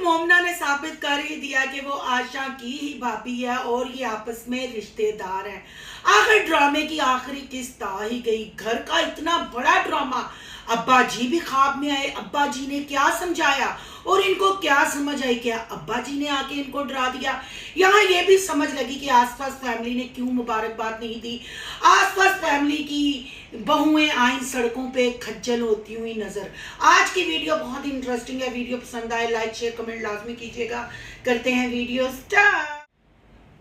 मोमना ने साबित कर ही दिया कि वो आशा की ही भाभी है और ये आपस में रिश्तेदार हैं। आखिर ड्रामे की आखिरी किस्त आ ही गई। घर का इतना बड़ा ड्रामा, अब्बा जी भी ख्वाब में आए। अब्बा जी ने क्या समझाया और इनको क्या समझ आई, क्या अब्बा जी ने आके इनको डरा दिया। यहाँ ये भी समझ लगी कि आसपास फैमिली ने क्यों मुबारकबाद नहीं दी। आसपास फैमिली की बहुएं आई सड़कों पे खज्जल होती हुई नजर। आज की वीडियो बहुत इंटरेस्टिंग है। वीडियो पसंद आए लाइक शेयर कमेंट लाजमी कीजिएगा। करते हैं वीडियो स्टार्ट।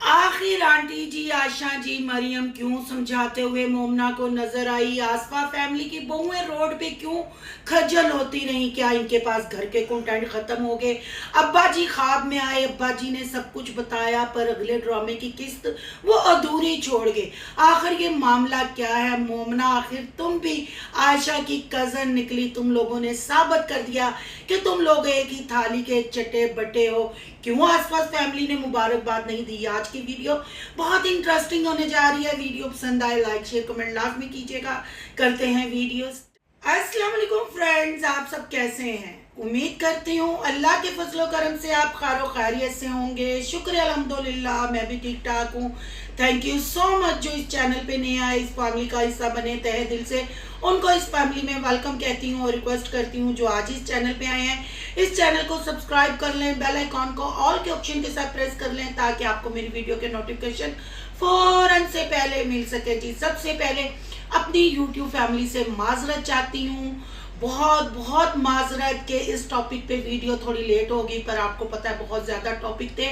आखिर आंटी जी आशा जी मरियम क्यों समझाते हुए मोमना को नजर आई। आसपा फैमिली की बहुएं रोड पे क्यों खज्जल होती रही। क्या इनके पास घर के कंटेंट खत्म हो गए। अब्बा जी ख्वाब में आए, अब्बा जी ने सब कुछ बताया पर अगले ड्रामे की किस्त वो अधूरी छोड़ गए। आखिर ये मामला क्या है। मोमना आखिर तुम भी आयशा की कजन निकली। तुम लोगों ने साबित कर दिया कि तुम लोग एक ही थाली के चटे बटे हो। क्यों आसपास फैमिली ने मुबारकबाद नहीं दी। आज की वीडियो बहुत इंटरेस्टिंग होने जा रही है। वीडियो पसंद आए लाइक शेयर कमेंट लाजमी कीजिएगा। करते हैं वीडियो। अस्सलाम वालेकुम फ्रेंड्स, आप सब कैसे हैं। उम्मीद करती हूँ अल्लाह के फजलो करम से आप खैरो खैरियत से होंगे। शुक्र अल्हम्दुलिल्लाह मैं भी ठीक ठाक हूँ। थैंक यू सो मच जो इस चैनल पे नए आए, इस फैमिली का हिस्सा बने। तहे दिल से उनको इस फैमिली में वेलकम कहती हूँ और रिक्वेस्ट करती हूँ जो आज इस चैनल पे आए हैं इस चैनल को सब्सक्राइब कर लें, बेल आइकॉन को ऑल के ऑप्शन के साथ प्रेस कर लें ताकि आपको मेरी वीडियो के नोटिफिकेशन फौरन से पहले मिल सके। जी सबसे पहले अपनी यूट्यूब फैमिली से माजरत चाहती हूँ, बहुत बहुत माजरत के इस टॉपिक पे वीडियो थोड़ी लेट होगी पर आपको पता है बहुत ज़्यादा टॉपिक थे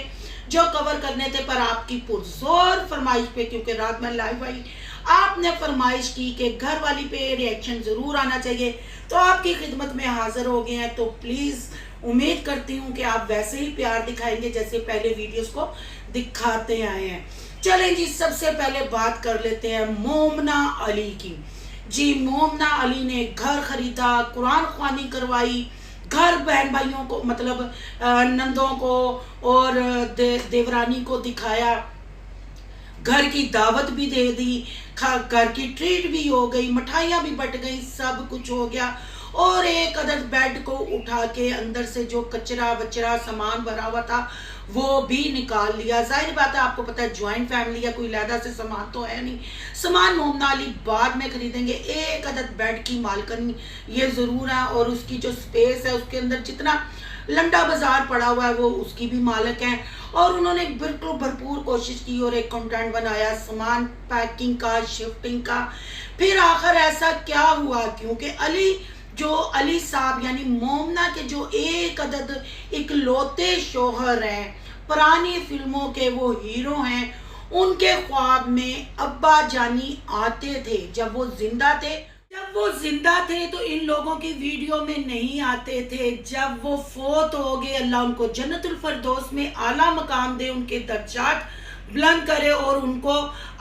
जो कवर करने थे पर आपकी पुरजोर फरमाइश पे, क्योंकि रात में लाइव आई आपने फरमाइश की कि घर वाली पे रिएक्शन ज़रूर आना चाहिए तो आपकी खिदमत में हाजिर हो गए हैं। तो प्लीज़ उम्मीद करती हूँ कि आप वैसे ही प्यार दिखाएंगे जैसे पहले वीडियोस को दिखाते आए हैं। चलें जी सबसे पहले बात कर लेते हैं मोमना अली की। जी मोमना अली ने घर खरीदा, कुरान ख्वानी करवाई, घर बहन भाइयों को मतलब नंदों को और देवरानी को दिखाया, घर की दावत भी दे दी, घर की ट्रीट भी हो गई, मिठाइयाँ भी बट गई, सब कुछ हो गया। और एक अदद बेड को उठा के अंदर से जो कचरा वचरा सामान भरा हुआ था वो भी निकाल लिया। जाहिर बात है आपको पता है ज्वाइंट फैमिली है, कोई लहदा से सामान तो है नहीं। सामान मोमना अली बाद में खरीदेंगे। एक अदद बेड की मालकन ये ज़रूर है और उसकी जो स्पेस है उसके अंदर जितना लंडा बाजार पड़ा हुआ है वो उसकी भी मालिक हैं। और उन्होंने बिल्कुल भरपूर कोशिश की और एक कंटेंट बनाया सामान पैकिंग का, शिफ्टिंग का। फिर आखिर ऐसा क्या हुआ, क्योंकि अली साहब यानी मोमना के जो एक अदद इकलौते शोहर हैं, पुरानी फिल्मों के वो हीरो हैं, उनके ख्वाब में अब्बा जानी आते थे। जब वो जिंदा थे तो इन लोगों की वीडियो में नहीं आते थे। जब वो फोत हो गए अल्लाह उनको जन्नतुल फरदौस में आला मकाम दे, उनके दर्जात बुलंद करे और उनको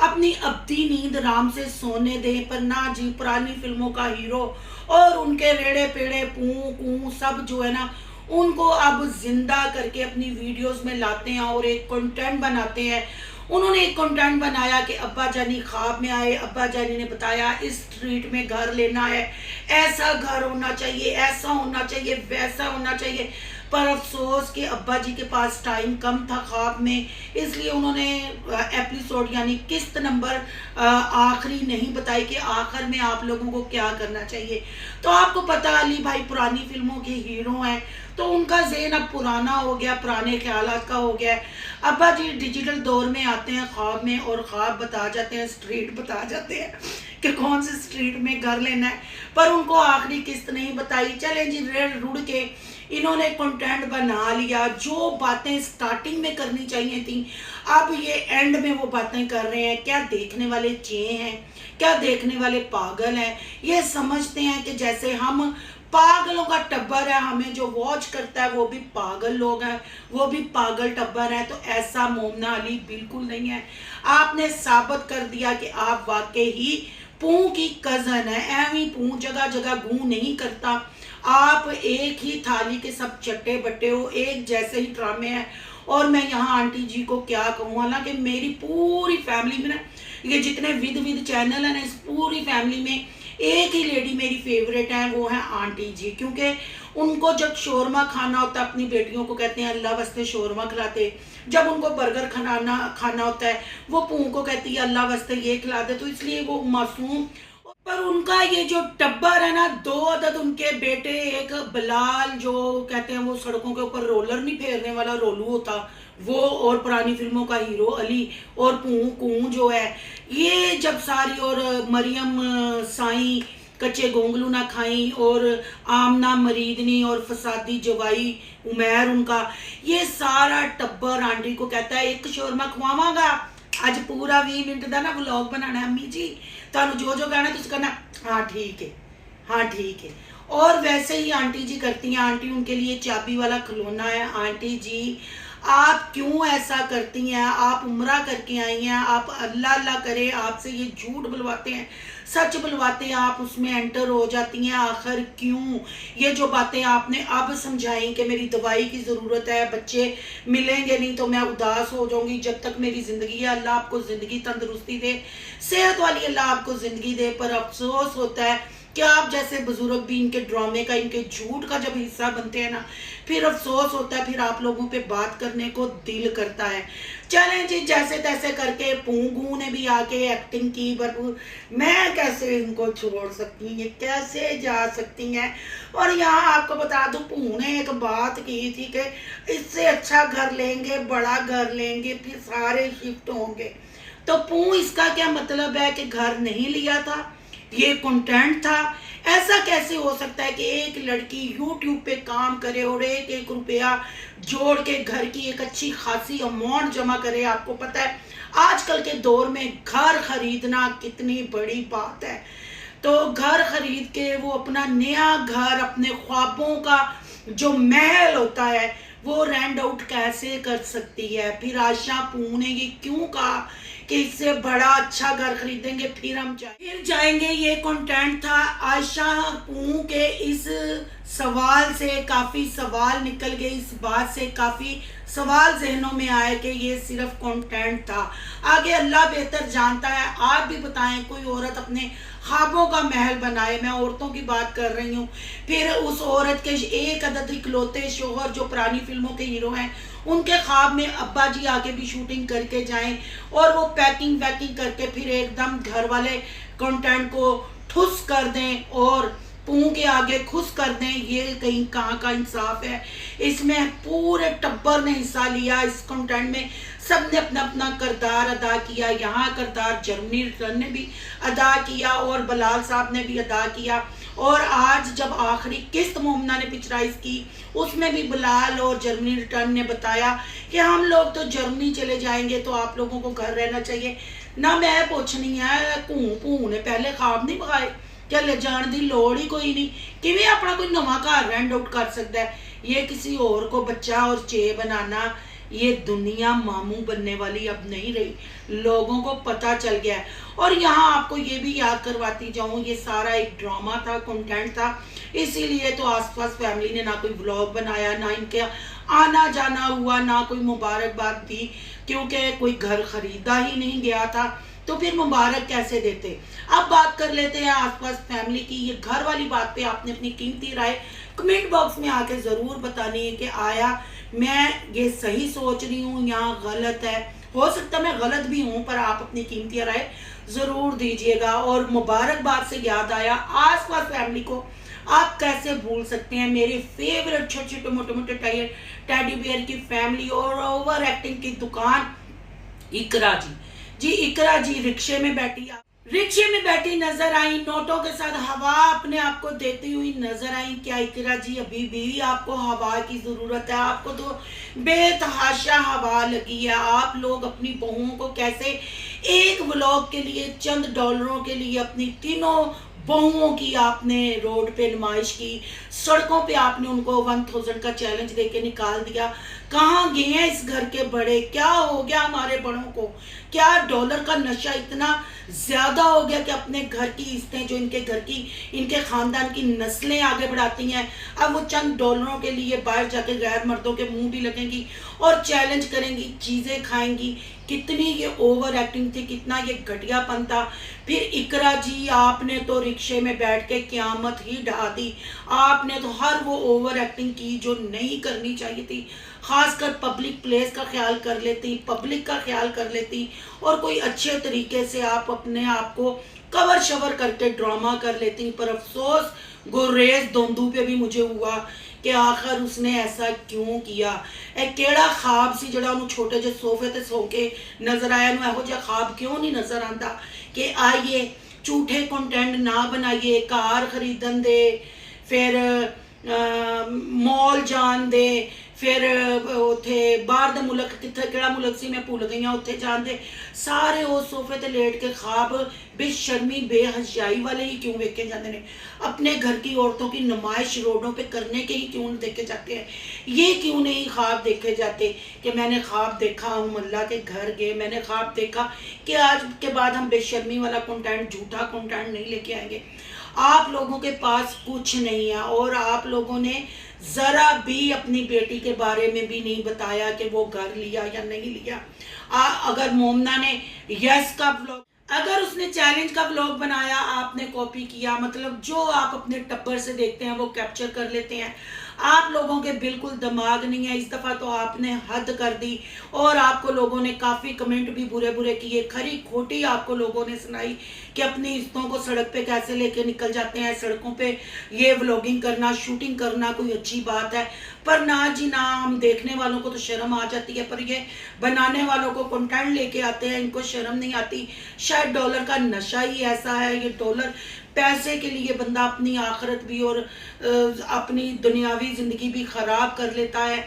अपनी अब्दी नींद आराम से सोने दे। पर ना जी, पुरानी फिल्मों का हीरो और उनके रेड़े पेड़े पू सब जो है ना उनको अब जिंदा करके अपनी वीडियोस में लाते हैं और एक कंटेंट बनाते हैं। उन्होंने एक कंटेंट बनाया कि अब्बा जानी ख्वाब में आए, अब्बा जानी ने बताया इस स्ट्रीट में घर लेना है, ऐसा घर होना चाहिए, ऐसा होना चाहिए, वैसा होना चाहिए। पर अफसोस कि अब्बा जी के पास टाइम कम था ख्वाब में, इसलिए उन्होंने एपिसोड यानी किस्त नंबर आखिरी नहीं बताई कि आखिर में आप लोगों को क्या करना चाहिए। तो आपको पता अली भाई पुरानी फिल्मों के हीरो हैं तो उनका ज़हन अब पुराना हो गया, पुराने ख्यालात का हो गया है। अब्बा जी डिजिटल दौर में आते हैं ख्वाब में और ख्वाब बता जाते हैं, स्ट्रीट बता जाते हैं कि कौन से स्ट्रीट में घर लेना है, पर उनको आखिरी किस्त नहीं बताई। चले जी रेड़ रुड़ के इन्होंने कंटेंट बना लिया। जो बातें स्टार्टिंग में करनी चाहिए थी अब ये एंड में वो बातें कर रहे हैं। क्या देखने वाले चे हैं, क्या देखने वाले पागल हैं। ये समझते हैं कि जैसे हम पागलों का टब्बर है, हमें जो वॉच करता है वो भी पागल लोग हैं, वो भी पागल टब्बर है। तो ऐसा मोमना अली बिल्कुल नहीं है। आपने साबित कर दिया कि आप वाकई ही पू की कजन है। एवी पू जगह जगह गू नहीं करता। आप एक ही थाली के सब चट्टे बट्टे हो, एक जैसे ही ड्रामे हैं। और मैं यहाँ आंटी जी को क्या कहूँ, हालांकि मेरी पूरी फैमिली में ना ये जितने विद चैनल है ना, इस पूरी फैमिली में एक ही लेडी मेरी फेवरेट है, वो है आंटी जी, क्योंकि उनको जब शोरमा खाना होता है अपनी बेटियों को कहते हैं अल्लाह वास्ते शोरमा खिलाते, जब उनको बर्गर खाना खाना होता है वो पूँ को कहती है अल्लाह वास्ते ये खिला दे। तो इसलिए वो मासूम, पर उनका ये जो टब्बर है ना, 2 अदद उनके बेटे, एक बिलाल जो कहते हैं वो सड़कों के ऊपर रोलर नहीं फेरने वाला रोलू होता वो, और पुरानी फिल्मों का हीरो अली, और पूँ कूँ जो है ये जब सारी, और मरियम साईं कच्चे गोंगलू ना खाई, और आमना मरीदनी, और फसादी जवाई उमैर उनका, ये सारा टब्बर आंटी को कहता है एक शोरमा खवावांगा। अज पूरा 20 मिनट का ना व्लॉग बनाना अम्मी जी, तुहानू जो जो कहना तुम करना, हाँ ठीक है, हाँ ठीक है। और वैसे ही आंटी जी करती हैं, आंटी उनके लिए चाबी वाला खिलौना है। आंटी जी आप क्यों ऐसा करती हैं, आप उम्रा करके आई हैं, आप अल्लाह अल्लाह करे आपसे ये झूठ बुलवाते हैं, सच बुलवाते हैं, आप उसमें एंटर हो जाती हैं। आखिर क्यों ये जो बातें आपने अब समझाई कि मेरी दवाई की ज़रूरत है, बच्चे मिलेंगे नहीं तो मैं उदास हो जाऊंगी, जब तक मेरी ज़िंदगी है अल्लाह आपको ज़िंदगी तंदुरुस्ती दे, सेहत वाली अल्लाह आपको ज़िंदगी दे। पर अफसोस होता है कि आप जैसे बुजुर्ग भी इनके ड्रामे का, इनके झूठ का जब हिस्सा बनते हैं ना, फिर अफसोस होता है, फिर आप लोगों पे बात करने को दिल करता है। चलें जी, जैसे तैसे करके पूंगू ने भी आके एक्टिंग की भरपूर। मैं कैसे इनको छोड़ सकती हैं, कैसे जा सकती हैं। और यहाँ आपको बता दूं, पू ने एक बात की थी कि इससे अच्छा घर लेंगे, बड़ा घर लेंगे, फिर सारे शिफ्ट होंगे। तो पू इसका क्या मतलब है कि घर नहीं लिया था, ये कंटेंट था। ऐसा कैसे हो सकता है कि एक लड़की यूट्यूब पे काम करे और 1-1 रुपया जोड़ के घर की एक अच्छी खासी अमाउंट जमा करे। आपको पता है आजकल के दौर में घर खरीदना कितनी बड़ी बात है। तो घर खरीद के वो अपना नया घर, अपने ख्वाबों का जो महल होता है वो रेंट आउट कैसे कर सकती है। फिर आशा पू ने ये क्यों कहा कि इससे बड़ा अच्छा घर खरीदेंगे फिर जाएंगे। ये कंटेंट था आयशा पू के इस सवाल से, काफ़ी सवाल निकल गए, इस बात से काफ़ी सवाल जहनों में आए कि ये सिर्फ कंटेंट था। आगे अल्लाह बेहतर जानता है। आप भी बताएं, कोई औरत अपने ख्वाबों का महल बनाए, मैं औरतों की बात कर रही हूँ, फिर उस औरत के एक अदद इकलौते शोहर जो पुरानी फिल्मों के हीरो हैं, उनके ख्वाब में अब्बा जी आके भी शूटिंग करके जाएं और वो पैकिंग वैकिंग करके फिर एकदम घर वाले कंटेंट को ठुस कर दें और पू के आगे खुश कर दें। ये कहीं कहाँ का इंसाफ है। इसमें पूरे टब्बर ने हिस्सा लिया, इस कंटेंट में सब ने अपना अपना किरदार अदा किया। यहाँ किरदार जर्मनी रिटर्न ने भी अदा किया और बलाल साहब ने भी अदा किया। और आज जब आखिरी किस्त मोमना ने पिक्चराइज की, उसमें भी बिलाल और जर्मनी रिटर्न ने बताया कि हम लोग तो जर्मनी चले जाएंगे तो आप लोगों को घर रहना चाहिए ना। मैं पूछनी है, भू ने पहले ख्वाब नहीं बखाए क्या? ले जाने की लोड़ ही कोई नहीं। किवें अपना कोई नवा घर रेंट आउट कर सकता है? ये किसी और को बच्चा और चे बनाना, ये दुनिया मामू बनने वाली अब नहीं रही, लोगों को पता चल गया है। और यहाँ आपको ये भी याद करवाती जाऊँ, ये सारा एक ड्रामा था, कंटेंट था, इसीलिए तो आसपास फैमिली ने ना कोई व्लॉग बनाया, ना इनके आना जाना हुआ, ना कोई मुबारकबाद दी, क्योंकि कोई घर खरीदा ही नहीं गया था तो फिर मुबारक कैसे देते। अब बात कर लेते हैं आसपास फैमिली की। ये घर वाली बात पे आपने अपनी कीमती राय कमेंट बॉक्स में आके ज़रूर बतानी है कि आया मैं ये सही सोच रही हूँ या गलत है। हो सकता मैं गलत भी हूँ, पर आप अपनी कीमती राय ज़रूर दीजिएगा। और मुबारकबाद से याद आया, आसपास फैमिली को आप कैसे भूल सकते हैं। मेरे फेवरेट छोटे छोटे मोटे मोटे टेडी बियर की फैमिली और ओवर एक्टिंग की दुकान इकरा जी इकरा जी रिक्शे में बैठी नजर आई, नोटों के साथ हवा अपने आप को देती हुई नजर आई। क्या इकरा जी अभी भी आपको हवा की जरूरत है? आपको तो बेतहाशा हवा लगी है। आप लोग अपनी बहुओं को कैसे एक व्लॉग के लिए चंद डॉलरों के लिए अपनी तीनों बहुओं की आपने रोड पे नुमाइश की, सड़कों पे आपने उनको 1000 का चैलेंज देके निकाल दिया। कहाँ गए हैं इस घर के बड़े? क्या हो गया हमारे बड़ों को? क्या डॉलर का नशा इतना ज्यादा हो गया कि अपने घर की इज्जतें जो इनके घर की, इनके खानदान की नस्लें आगे बढ़ाती हैं, अब वो चंद डॉलरों के लिए बाहर जाके गैर मर्दों के मुंह भी लगेंगी और चैलेंज करेंगी, चीजें खाएंगी। कितनी ये ओवर एक्टिंग थी, कितना ये घटियापन था। फिर इकरा जी, आपने तो रिक्शे में बैठ के क़यामत ही ढा दी। आपने तो हर वो ओवर एक्टिंग की जो नहीं करनी चाहिए थी। खासकर पब्लिक प्लेस का ख्याल कर लेती, पब्लिक का ख्याल कर लेती, और कोई अच्छे तरीके से आप अपने आप को कवर शवर करके ड्रामा कर लेती। पर अफसोस गुरेज दोंदू पे भी मुझे हुआ कि आखिर उसने ऐसा क्यों किया। एक केड़ा ख्वाब सी जड़ा उन्होंने छोटे जे सोफे ते सो के नजर आया, ਇਹੋ ਜਿਹਾ ख्वाब क्यों नहीं नजर आता कि आइए झूठे कंटेंट ना बनाइए, कार खरीदन दे, फिर मॉल जान दे, फिर उथे बाहर दे मुल्क, किथे केड़ा मुल्क सी मैं भुल गई हाँ, उत्थे जान दे। सारे उस सोफे ते लेट के ख्वाब बेशर्मी बेहयाई वाले ही क्यों देखे जाते हैं? अपने घर की औरतों की नुमाइश रोडों पे करने के ही क्यों देखे जाते हैं? ये क्यों नहीं ख्वाब देखे जाते कि मैंने ख्वाब देखा, हम अल्लाह के घर गए, मैंने ख्वाब देखा कि आज के बाद हम बेशर्मी वाला कंटेंट, झूठा कंटेंट नहीं लेके आएंगे। आप लोगों के पास कुछ नहीं है, और आप लोगों ने ज़रा भी अपनी बेटी के बारे में भी नहीं बताया कि वो घर लिया या नहीं लिया। अगर मोमना ने यस का व्लॉग, अगर उसने चैलेंज का व्लॉग बनाया, आपने कॉपी किया, मतलब जो आप अपने टब्बर से देखते हैं वो कैप्चर कर लेते हैं। आप लोगों के बिल्कुल दिमाग नहीं है। इस दफ़ा तो आपने हद कर दी, और आपको लोगों ने काफ़ी कमेंट भी बुरे बुरे किए, खरी खोटी आपको लोगों ने सुनाई कि अपनी इज्जतों को सड़क पे कैसे लेके निकल जाते हैं। सड़कों पे ये व्लॉगिंग करना, शूटिंग करना कोई अच्छी बात है? पर ना जी ना, हम देखने वालों को तो शर्म आ जाती है, पर ये बनाने वालों को कंटेंट लेके आते हैं, इनको शर्म नहीं आती। शायद डॉलर का नशा ही ऐसा है, ये डॉलर, पैसे के लिए बंदा अपनी आखिरत भी और अपनी दुनियावी ज़िंदगी भी ख़राब कर लेता है।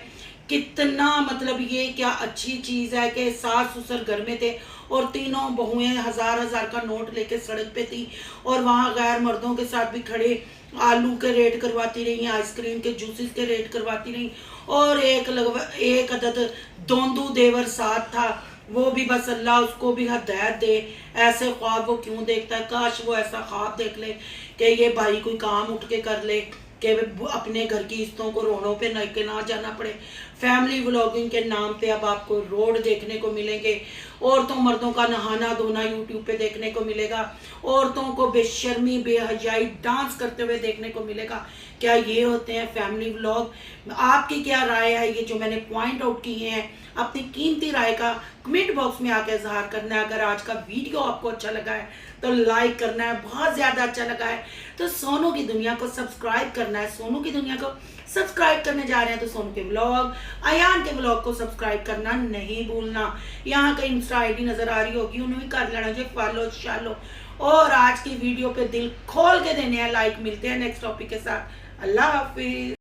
कितना, मतलब ये क्या अच्छी चीज़ है कि सास ससुर घर में थे और तीनों बहुएं हज़ार हज़ार का नोट लेके सड़क पे थी, और वहाँ गैर मर्दों के साथ भी खड़े आलू के रेट करवाती रही, आइसक्रीम के जूसेस के रेट करवाती रही, और एक अदद दोंदू देवर साथ था, वो भी बस अल्लाह उसको भी हदायत दे। ऐसे ख्वाब वो क्यों देखता है? काश वो ऐसा ख्वाब देख ले कि ये भाई कोई काम उठ के कर ले, कि अपने घर की इज्जतों को रोडों पे लेके ना जाना पड़े। फैमिली व्लॉगिंग के नाम पे अब आपको रोड देखने को मिलेंगे, औरतों मर्दों का नहाना धोना यूट्यूब पे देखने को मिलेगा, औरतों को बेशर्मी बेहयाई डांस करते हुए देखने को मिलेगा। क्या ये होते हैं फैमिली व्लॉग? आपकी क्या राय है? ये जो मैंने पॉइंट आउट किए हैं, अपनी कीमती राय का कमेंट बॉक्स में आकर इजहार करना है। अगर आज का वीडियो आपको अच्छा लगा है तो लाइक करना है, बहुत ज़्यादा अच्छा लगा है तो सोनू की दुनिया को सब्सक्राइब करना है। सोनू की दुनिया को सब्सक्राइब करने जा रहे हैं तो सोनू के व्लॉग, अयान के व्लॉग को सब्सक्राइब करना नहीं भूलना। यहाँ का इंस्टा आईडी नज़र आ रही होगी, उन्हें भी कर लेना जो फॉलो शालो। और आज की वीडियो पे दिल खोल के देने हैं लाइक। मिलते हैं नेक्स्ट टॉपिक के साथ। अल्लाह हाफिज।